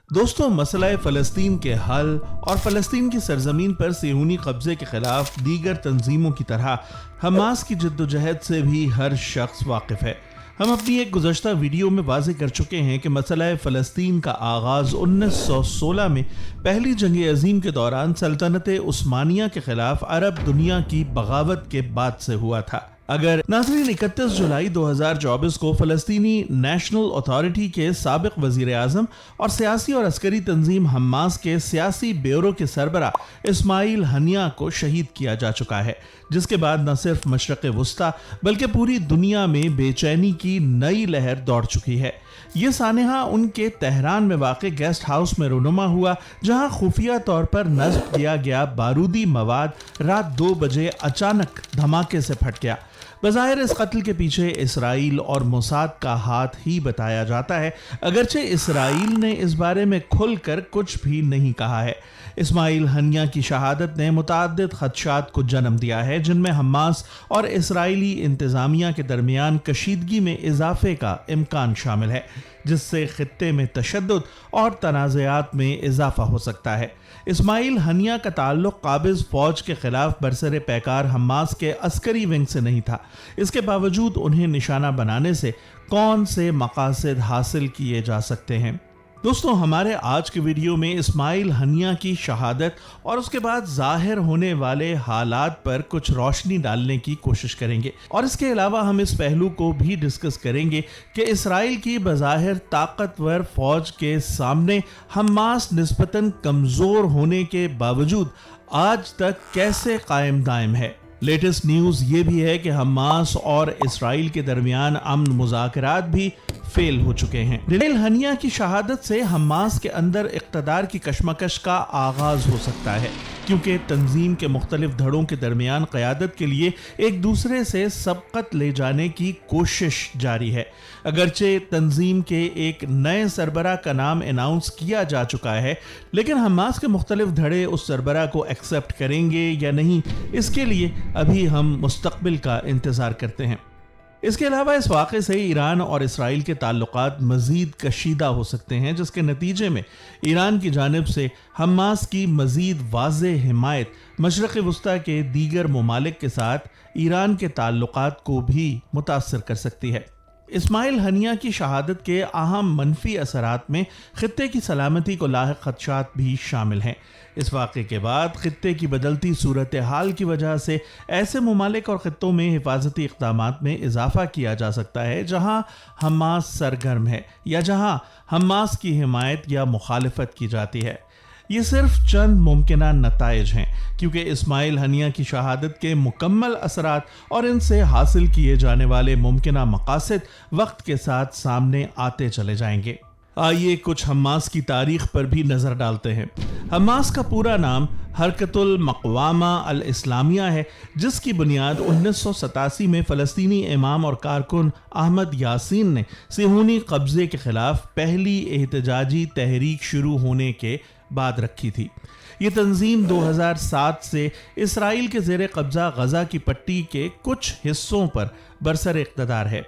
دوستوں، مسئلہ فلسطین کے حل اور فلسطین کی سرزمین پر صہیونی قبضے کے خلاف دیگر تنظیموں کی طرح حماس کی جدوجہد سے بھی ہر شخص واقف ہے۔ ہم اپنی ایک گزشتہ ویڈیو میں واضح کر چکے ہیں کہ مسئلہ فلسطین کا آغاز 1916 میں پہلی جنگ عظیم کے دوران سلطنت عثمانیہ کے خلاف عرب دنیا کی بغاوت کے بعد سے ہوا تھا۔ اگر ناظرین 31 جولائی 2024 کو فلسطینی نیشنل اتھارٹی کے سابق وزیر اعظم اور سیاسی اور عسکری تنظیم حماس کے سیاسی بیورو کے سربراہ اسماعیل ہنیہ کو شہید کیا جا چکا ہے، جس کے بعد نہ صرف مشرق وسطی بلکہ پوری دنیا میں بے چینی کی نئی لہر دوڑ چکی ہے۔ یہ سانحہ ان کے تہران میں واقع گیسٹ ہاؤس میں رونما ہوا، جہاں خفیہ طور پر نصب کیا گیا بارودی مواد رات 2 بجے اچانک دھماکے سے پھٹ گیا۔ بظاہر اس قتل کے پیچھے اسرائیل اور موساد کا ہاتھ ہی بتایا جاتا ہے، اگرچہ اسرائیل نے اس بارے میں کھل کر کچھ بھی نہیں کہا ہے۔ اسماعیل ہنیہ کی شہادت نے متعدد خدشات کو جنم دیا ہے، جن میں حماس اور اسرائیلی انتظامیہ کے درمیان کشیدگی میں اضافے کا امکان شامل ہے، جس سے خطے میں تشدد اور تنازعات میں اضافہ ہو سکتا ہے۔ اسماعیل ہنیہ کا تعلق قابض فوج کے خلاف برسر پیکار حماس کے عسکری ونگ سے نہیں تھا۔ اس کے باوجود انہیں نشانہ بنانے سے کون سے مقاصد حاصل کیے جا سکتے ہیں؟ دوستوں، ہمارے آج کے ویڈیو میں اسماعیل ہنیہ کی شہادت اور اس کے بعد ظاہر ہونے والے حالات پر کچھ روشنی ڈالنے کی کوشش کریں گے، اور اس کے علاوہ ہم اس پہلو کو بھی ڈسکس کریں گے کہ اسرائیل کی بظاہر طاقتور فوج کے سامنے حماس نسبتاً کمزور ہونے کے باوجود آج تک کیسے قائم دائم ہے۔ لیٹسٹ نیوز یہ بھی ہے کہ حماس اور اسرائیل کے درمیان امن مذاکرات بھی فیل ہو چکے ہیں۔ اسماعیل ہنیہ کی شہادت سے حماس کے اندر اقتدار کی کشمکش کا آغاز ہو سکتا ہے، کیونکہ تنظیم کے مختلف دھڑوں کے درمیان قیادت کے لیے ایک دوسرے سے سبقت لے جانے کی کوشش جاری ہے۔ اگرچہ تنظیم کے ایک نئے سربراہ کا نام اناؤنس کیا جا چکا ہے، لیکن حماس کے مختلف دھڑے اس سربراہ کو ایکسپٹ کریں گے یا نہیں، اس کے لیے ابھی ہم مستقبل کا انتظار کرتے ہیں۔ اس کے علاوہ اس واقعے سے ایران اور اسرائیل کے تعلقات مزید کشیدہ ہو سکتے ہیں، جس کے نتیجے میں ایران کی جانب سے حماس کی مزید واضح حمایت مشرق وسطی کے دیگر ممالک کے ساتھ ایران کے تعلقات کو بھی متاثر کر سکتی ہے۔ اسماعیل ہنیہ کی شہادت کے اہم منفی اثرات میں خطے کی سلامتی کو لاحق خدشات بھی شامل ہیں۔ اس واقعے کے بعد خطے کی بدلتی صورتحال کی وجہ سے ایسے ممالک اور خطوں میں حفاظتی اقدامات میں اضافہ کیا جا سکتا ہے جہاں حماس سرگرم ہے یا جہاں حماس کی حمایت یا مخالفت کی جاتی ہے۔ یہ صرف چند ممکنہ نتائج ہیں، کیونکہ اسماعیل ہنیہ کی شہادت کے مکمل اثرات اور ان سے حاصل کیے جانے والے ممکنہ مقاصد وقت کے ساتھ سامنے آتے چلے جائیں گے۔ آئیے کچھ حماس کی تاریخ پر بھی نظر ڈالتے ہیں۔ حماس کا پورا نام حرکت المقاومہ الاسلامیہ ہے، جس کی بنیاد 1987 میں فلسطینی امام اور کارکن احمد یاسین نے صہیونی قبضے کے خلاف پہلی احتجاجی تحریک شروع ہونے کے بعد رکھی تھی۔ یہ تنظیم 2007 سے اسرائیل کے زیر قبضہ غزہ کی پٹی کے کچھ حصوں پر برسر اقتدار ہے۔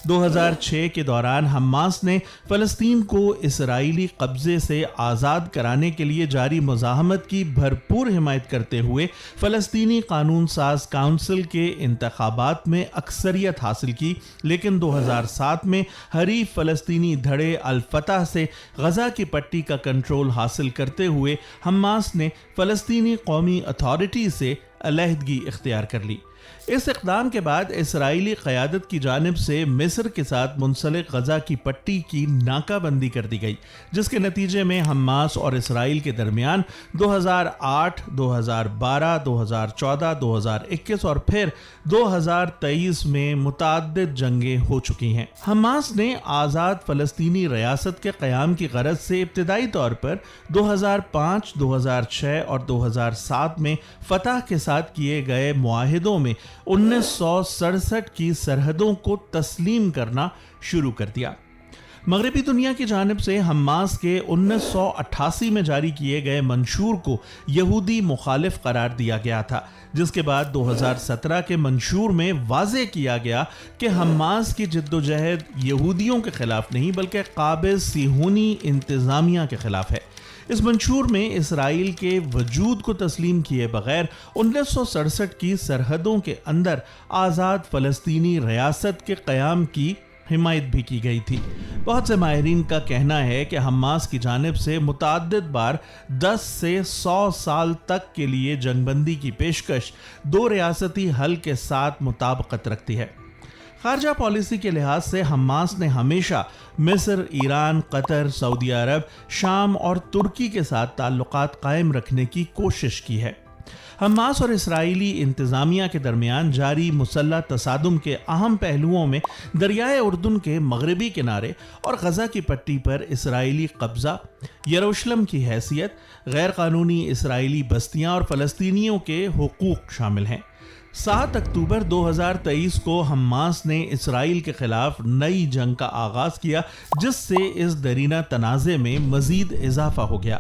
2006 کے دوران حماس نے فلسطین کو اسرائیلی قبضے سے آزاد کرانے کے لیے جاری مزاحمت کی بھرپور حمایت کرتے ہوئے فلسطینی قانون ساز کونسل کے انتخابات میں اکثریت حاصل کی، لیکن 2007 میں حریف فلسطینی دھڑے الفتح سے غزہ کی پٹی کا کنٹرول حاصل کرتے ہوئے حماس نے فلسطینی قومی اتھارٹی سے علیحدگی اختیار کر لی۔ اس اقدام کے بعد اسرائیلی قیادت کی جانب سے مصر کے ساتھ منسلک غزہ کی پٹی کی ناکہ بندی کر دی گئی، جس کے نتیجے میں حماس اور اسرائیل کے درمیان 2008، 2012، 2014، 2021 اور پھر 2023 میں متعدد جنگیں ہو چکی ہیں۔ حماس نے آزاد فلسطینی ریاست کے قیام کی غرض سے ابتدائی طور پر 2005، 2006 اور 2007 میں فتح کے ساتھ کیے گئے معاہدوں میں 1967 کی سرحدوں کو تسلیم کرنا شروع کر دیا۔ مغربی دنیا کی جانب سے حماس کے 1988 میں جاری کیے گئے منشور کو یہودی مخالف قرار دیا گیا تھا، جس کے بعد 2017 کے منشور میں واضح کیا گیا کہ حماس کی جدوجہد یہودیوں کے خلاف نہیں بلکہ قابض صہیونی انتظامیہ کے خلاف ہے۔ اس منشور میں اسرائیل کے وجود کو تسلیم کیے بغیر 1967 کی سرحدوں کے اندر آزاد فلسطینی ریاست کے قیام کی حمایت بھی کی گئی تھی۔ بہت سے ماہرین کا کہنا ہے کہ حماس کی جانب سے متعدد بار 10 سے 100 سال تک کے لیے جنگ بندی کی پیشکش دو ریاستی حل کے ساتھ مطابقت رکھتی ہے۔ خارجہ پالیسی کے لحاظ سے حماس نے ہمیشہ مصر، ایران، قطر، سعودی عرب، شام اور ترکی کے ساتھ تعلقات قائم رکھنے کی کوشش کی ہے۔ حماس اور اسرائیلی انتظامیہ کے درمیان جاری مسلح تصادم کے اہم پہلوؤں میں دریائے اردن کے مغربی کنارے اور غزہ کی پٹی پر اسرائیلی قبضہ، یروشلم کی حیثیت، غیر قانونی اسرائیلی بستیاں اور فلسطینیوں کے حقوق شامل ہیں۔ 7 اکتوبر 2023 کو حماس نے اسرائیل کے خلاف نئی جنگ کا آغاز کیا، جس سے اس درینہ تنازع میں مزید اضافہ ہو گیا۔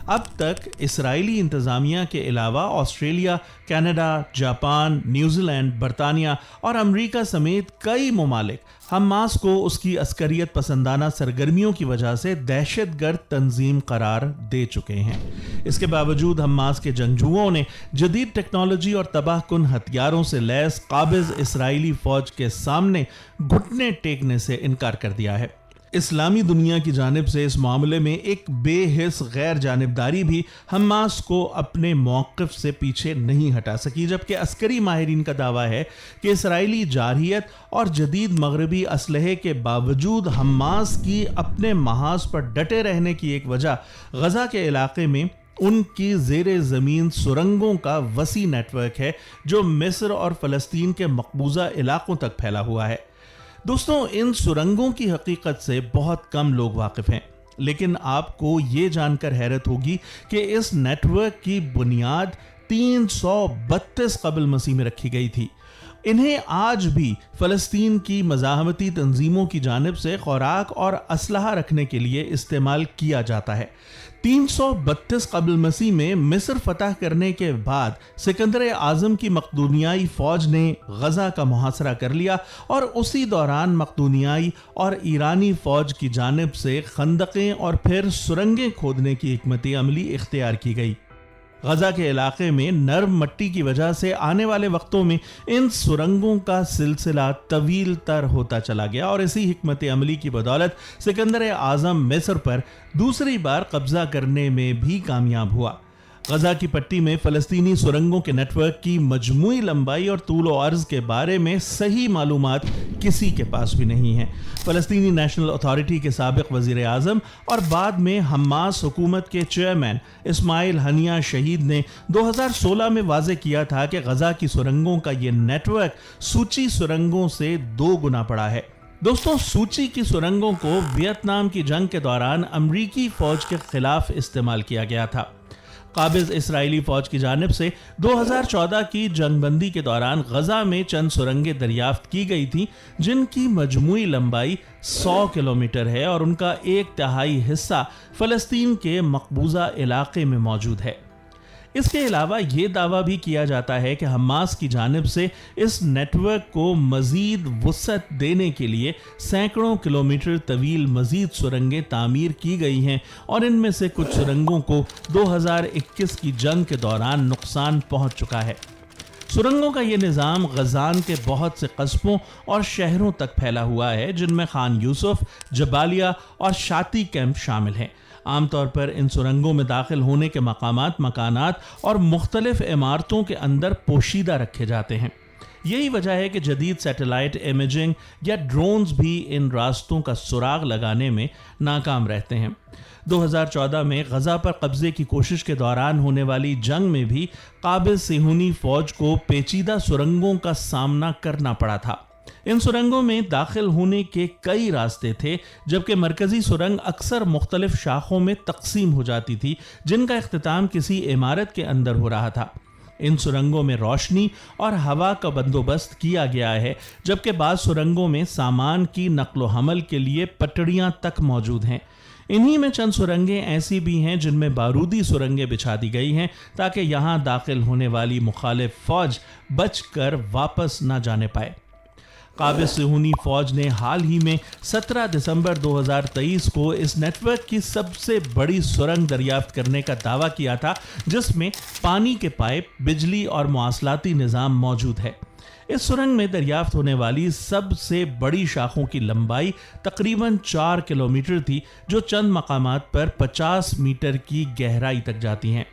اب تک اسرائیلی انتظامیہ کے علاوہ Australia, Canada, Japan, New Zealand, برطانیہ اور امریکہ سمیت کئی ممالک حماس کو اس کی عسکریت پسندانہ سرگرمیوں کی وجہ سے دہشت گرد تنظیم قرار دے چکے ہیں۔ اس کے باوجود حماس کے جنگجوؤں نے جدید ٹیکنالوجی اور تباہ کن ہتھیاروں سے لیس قابض اسرائیلی فوج کے سامنے گھٹنے ٹیکنے سے انکار کر دیا ہے۔ اسلامی دنیا کی جانب سے اس معاملے میں ایک بے حس غیر جانبداری بھی حماس کو اپنے موقف سے پیچھے نہیں ہٹا سکی، جبکہ عسکری ماہرین کا دعویٰ ہے کہ اسرائیلی جارحیت اور جدید مغربی اسلحے کے باوجود حماس کی اپنے محاذ پر ڈٹے رہنے کی ایک وجہ غزہ کے علاقے میں ان کی زیر زمین سرنگوں کا وسیع نیٹ ورک ہے، جو مصر اور فلسطین کے مقبوضہ علاقوں تک پھیلا ہوا ہے۔ دوستوں، ان سرنگوں کی حقیقت سے بہت کم لوگ واقف ہیں، لیکن آپ کو یہ جان کر حیرت ہوگی کہ اس نیٹ ورک کی بنیاد 332 قبل مسیح میں رکھی گئی تھی۔ انہیں آج بھی فلسطین کی مزاحمتی تنظیموں کی جانب سے خوراک اور اسلحہ رکھنے کے لیے استعمال کیا جاتا ہے۔ 332 قبل مسیح میں مصر فتح کرنے کے بعد سکندر اعظم کی مقدونیائی فوج نے غزہ کا محاصرہ کر لیا اور اسی دوران مقدونیائی اور ایرانی فوج کی جانب سے خندقیں اور پھر سرنگیں کھودنے کی حکمت عملی اختیار کی گئی۔ غزہ کے علاقے میں نرم مٹی کی وجہ سے آنے والے وقتوں میں ان سرنگوں کا سلسلہ طویل تر ہوتا چلا گیا اور اسی حکمت عملی کی بدولت سکندر اعظم مصر پر دوسری بار قبضہ کرنے میں بھی کامیاب ہوا۔ غزہ کی پٹی میں فلسطینی سرنگوں کے نیٹ ورک کی مجموعی لمبائی اور طول و عرض کے بارے میں صحیح معلومات کسی کے پاس بھی نہیں ہیں۔ فلسطینی نیشنل اتھارٹی کے سابق وزیر اعظم اور بعد میں حماس حکومت کے چیئرمین اسماعیل ہنیہ شہید نے 2016 میں واضح کیا تھا کہ غزہ کی سرنگوں کا یہ نیٹ ورک سوچی سرنگوں سے 2 گنا بڑا ہے۔ دوستوں، سوچی کی سرنگوں کو ویتنام کی جنگ کے دوران امریکی فوج کے خلاف استعمال کیا گیا تھا۔ قابض اسرائیلی فوج کی جانب سے 2014 کی جنگ بندی کے دوران غزہ میں چند سرنگیں دریافت کی گئی تھیں، جن کی مجموعی لمبائی 100 کلومیٹر ہے اور ان کا 1/3 حصہ فلسطین کے مقبوضہ علاقے میں موجود ہے۔ اس کے علاوہ یہ دعویٰ بھی کیا جاتا ہے کہ حماس کی جانب سے اس نیٹ ورک کو مزید وسعت دینے کے لیے سینکڑوں کلومیٹر طویل مزید سرنگیں تعمیر کی گئی ہیں اور ان میں سے کچھ سرنگوں کو 2021 کی جنگ کے دوران نقصان پہنچ چکا ہے۔ سرنگوں کا یہ نظام غزان کے بہت سے قصبوں اور شہروں تک پھیلا ہوا ہے، جن میں خان یوسف، جبالیہ اور شاتی کیمپ شامل ہیں۔ عام طور پر ان سرنگوں میں داخل ہونے کے مکانات اور مختلف عمارتوں کے اندر پوشیدہ رکھے جاتے ہیں۔ یہی وجہ ہے کہ جدید سیٹلائٹ امیجنگ یا ڈرونز بھی ان راستوں کا سراغ لگانے میں ناکام رہتے ہیں۔ 2014 میں غزہ پر قبضے کی کوشش کے دوران ہونے والی جنگ میں بھی قابض صہیونی فوج کو پیچیدہ سرنگوں کا سامنا کرنا پڑا تھا۔ ان سرنگوں میں داخل ہونے کے کئی راستے تھے، جبکہ مرکزی سرنگ اکثر مختلف شاخوں میں تقسیم ہو جاتی تھی، جن کا اختتام کسی عمارت کے اندر ہو رہا تھا۔ ان سرنگوں میں روشنی اور ہوا کا بندوبست کیا گیا ہے، جبکہ بعض سرنگوں میں سامان کی نقل و حمل کے لیے پٹڑیاں تک موجود ہیں۔ انہی میں چند سرنگیں ایسی بھی ہیں جن میں بارودی سرنگیں بچھا دی گئی ہیں تاکہ یہاں داخل ہونے والی مخالف فوج بچ کر واپس نہ جانے پائے۔ قابض صہیونی فوج نے حال ہی میں 17 دسمبر 2023 کو اس نیٹ ورک کی سب سے بڑی سرنگ دریافت کرنے کا دعویٰ کیا تھا، جس میں پانی کے پائپ، بجلی اور مواصلاتی نظام موجود ہے۔ اس سرنگ میں دریافت ہونے والی سب سے بڑی شاخوں کی لمبائی تقریباً 4 کلومیٹر تھی، جو چند مقامات پر 50 میٹر کی گہرائی تک جاتی ہیں۔